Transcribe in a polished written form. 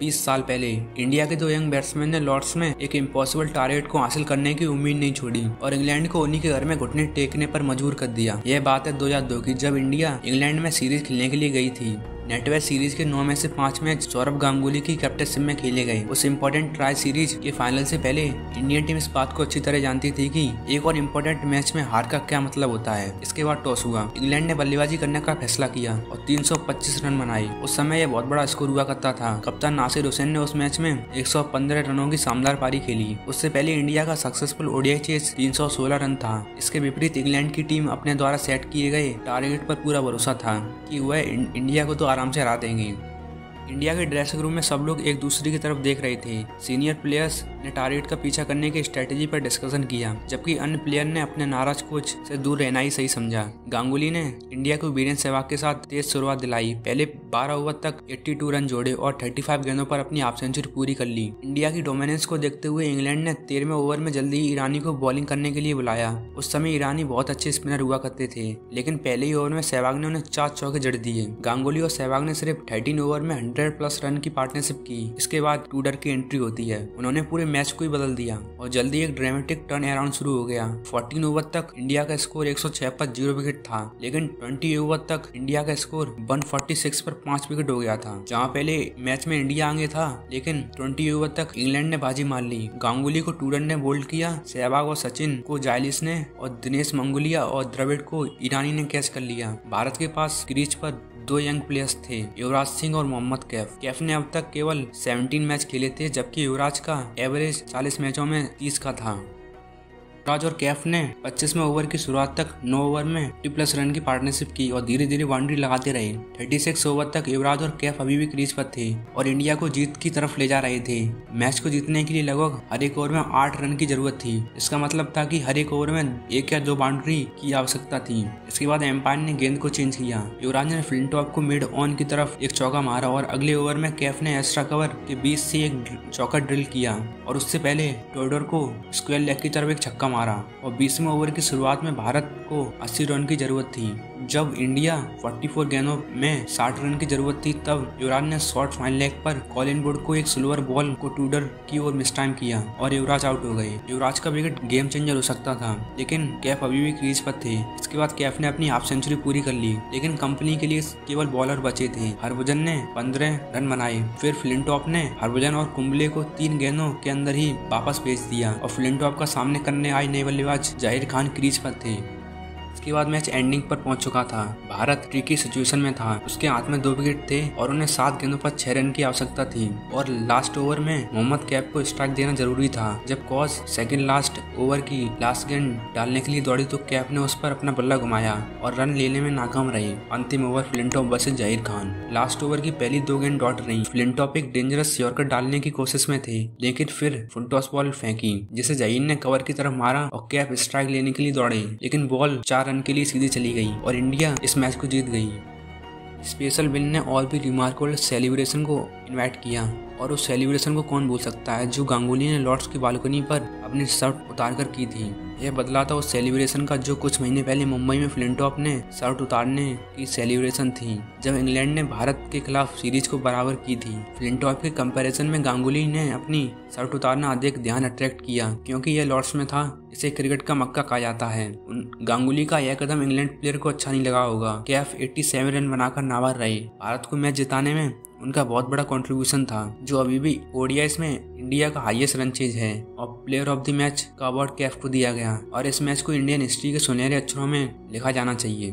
20 साल पहले इंडिया के दो यंग बैट्समैन ने लॉर्ड्स में एक इम्पॉसिबल टारगेट को हासिल करने की उम्मीद नहीं छोड़ी और इंग्लैंड को उन्हीं के घर में घुटने टेकने पर मजबूर कर दिया। यह बात है 2002 की, जब इंडिया इंग्लैंड में सीरीज खेलने के लिए गई थी। नेटवेयर सीरीज के 9 में से 5 मैच सौरभ गांगुली की कैप्टनशिप में खेले गए। उस इम्पोर्टेंट ट्राई सीरीज के फाइनल से पहले इंडियन टीम इस बात को अच्छी तरह जानती थी कि एक और इम्पोर्टेंट मैच में हार का क्या मतलब होता है। इसके बाद टॉस हुआ, इंग्लैंड ने बल्लेबाजी करने का फैसला किया और 325 रन बनाए। उस समय यह बहुत बड़ा स्कोर हुआ करता था। कप्तान नासिर हुसैन ने उस मैच में 115 रनों की शानदार पारी खेली। उससे पहले इंडिया का सक्सेसफुल ओडीआई चेस 316 रन था। इसके विपरीत इंग्लैंड की टीम अपने द्वारा सेट किए गए टारगेट पर पूरा भरोसा था कि वह इंडिया को तो आराम से हरा देंगे। इंडिया के ड्रेसिंग रूम में सब लोग एक दूसरे की तरफ देख रहे थे। सीनियर प्लेयर्स ने टारगेट का पीछा करने की स्ट्रेटेजी पर डिस्कशन किया, जबकि अन्य प्लेयर ने अपने नाराज कोच से दूर रहना ही सही समझा। गांगुली ने इंडिया को वीरेंद्र सहवाग के साथ तेज शुरुआत दिलाई। पहले 12 ओवर तक 82 रन जोड़े और 35 गेंदों पर अपनी हाफ सेंचुरी पूरी कर ली। इंडिया की डोमिनेंस को देखते हुए इंग्लैंड ने 13वें ओवर में जल्दी ही ईरानी को बॉलिंग करने के लिए बुलाया। उस समय ईरानी बहुत अच्छे स्पिनर हुआ करते थे, लेकिन पहले ही ओवर में सहवाग ने उन्हें 4 चौके जड़ दिए। गांगुली और सहवाग ने सिर्फ 13 ओवर में 100+ रन की पार्टनरशिप की। इसके बाद टूडर की एंट्री होती है। उन्होंने पूरे मैच को ही बदल दिया और जल्दी एक ड्रामेटिक टर्न अराउंड शुरू हो गया। 14 ओवर तक इंडिया का स्कोर 106 पर 0 विकेट था, लेकिन 20 ओवर तक इंडिया का स्कोर 146 पर 5 विकेट हो गया था। जहां पहले मैच में इंडिया आगे था, लेकिन 20 ओवर तक इंग्लैंड ने बाजी मार ली। गांगुली को टूडर ने बोल्ड किया, सहवाग और सचिन को जायलिस ने और दिनेश मंगोलिया और द्रविड़ को ईरानी ने कैच कर लिया। भारत के पास क्रीज पर 2 यंग प्लेयर्स थे, युवराज सिंह और मोहम्मद कैफ। कैफ ने अब तक केवल 17 मैच खेले थे, जबकि युवराज का एवरेज 40 मैचों में 30 का था। युवराज और कैफ ने 25वें ओवर की शुरुआत तक 9 ओवर में 50+ रन की पार्टनरशिप की और धीरे धीरे बाउंड्री लगाते रहे। 36 ओवर तक युवराज और कैफ अभी भी क्रीज पर थे और इंडिया को जीत की तरफ ले जा रहे थे। मैच को जीतने के लिए लगभग हर एक ओवर में 8 रन की जरूरत थी। इसका मतलब था कि हर एक ओवर में 1 या 2 बाउंड्री की आवश्यकता थी। इसके बाद एम्पायर ने गेंद को चेंज किया। युवराज ने फ्लिंटॉप को मिड ऑन की तरफ एक चौका मारा और अगले ओवर में कैफ ने एक्स्ट्रा कवर के बीच से एक चौका ड्रिल किया और उससे पहले टोडर को स्क्वायर लेग की तरफ एक छक्का मारा। और 20वें ओवर की शुरुआत में भारत को 80 रन की जरूरत थी। जब इंडिया 44 गेंदों में 60 रन की जरूरत थी, तब युवराज ने शॉर्ट फाइन लेग पर कॉलिन वुड को एक सिल्वर बॉल को टूडर की ओर मिस टाइम किया और युवराज आउट हो गए। युवराज का विकेट गेम चेंजर हो सकता था, लेकिन कैफ अभी भी क्रीज पर थे। इसके बाद कैफ ने अपनी हाफ सेंचुरी पूरी कर ली, लेकिन कंपनी के लिए केवल बॉलर बचे थे। हरभजन ने 15 रन बनाए। फिर फ्लिंटॉप ने हरभजन और कुंबले को 3 गेंदों के अंदर ही वापस भेज दिया और फ्लिंटॉप का सामने करने आए नए बल्लेबाज जाहिर खान क्रीज पर थे। इसके बाद मैच एंडिंग पर पहुंच चुका था। भारत ट्रिकी सिचुएशन में था। उसके हाथ में 2 विकेट थे और उन्हें 7 गेंदों पर 6 रन की आवश्यकता थी और लास्ट ओवर में मोहम्मद कैफ को स्ट्राइक देना जरूरी था। जब कॉज सेकंड लास्ट ओवर की लास्ट गेंद डालने के लिए दौड़ी तो कैफ ने उस पर अपना बल्ला घुमाया और रन लेने में नाकाम रहे। अंतिम ओवर फ्लिंटॉप वर्सेस जाहिर खान। लास्ट ओवर की पहली 2 गेंद डॉट रही। फ्लिंटॉप एक डेंजरस यॉर्कर डालने की कोशिश में थे, लेकिन फिर फुल टॉस बॉल फेंकी जिसे जाहिर ने कवर की तरफ मारा और कैफ स्ट्राइक लेने के लिए दौड़े, लेकिन बॉल 4 रन के लिए सीधी चली गई और इंडिया इस मैच को जीत गई। स्पेशल विन ने और भी रिमार्केबल सेलिब्रेशन को इनवाइट किया और उस सेलिब्रेशन को कौन भूल सकता है जो गांगुली ने लॉर्ड्स की बालकनी पर अपनी शर्ट उतार कर की थी। यह बदला था उस सेलिब्रेशन का जो कुछ महीने पहले मुंबई में फ्लिंटॉप ने शर्ट उतारने की सेलिब्रेशन थी, जब इंग्लैंड ने भारत के खिलाफ सीरीज को बराबर की थी। फ्लिंटॉप के कंपैरिजन में गांगुली ने अपनी शर्ट उतारना अधिक ध्यान अट्रैक्ट किया, क्योंकि यह लॉर्ड्स में था। इसे क्रिकेट का मक्का कहा जाता है। गांगुली का यह कदम इंग्लैंड प्लेयर को अच्छा नहीं लगा होगा। कैफ 87 रन बनाकर नाबाद रहे। भारत को मैच जिताने में उनका बहुत बड़ा कंट्रीब्यूशन था, जो अभी भी ओडीआईस में इंडिया का हाईएस्ट रन चेज है। और प्लेयर ऑफ द मैच का अवार्ड कैफ को दिया गया और इस मैच को इंडियन हिस्ट्री के सुनहरे अक्षरों में लिखा जाना चाहिए।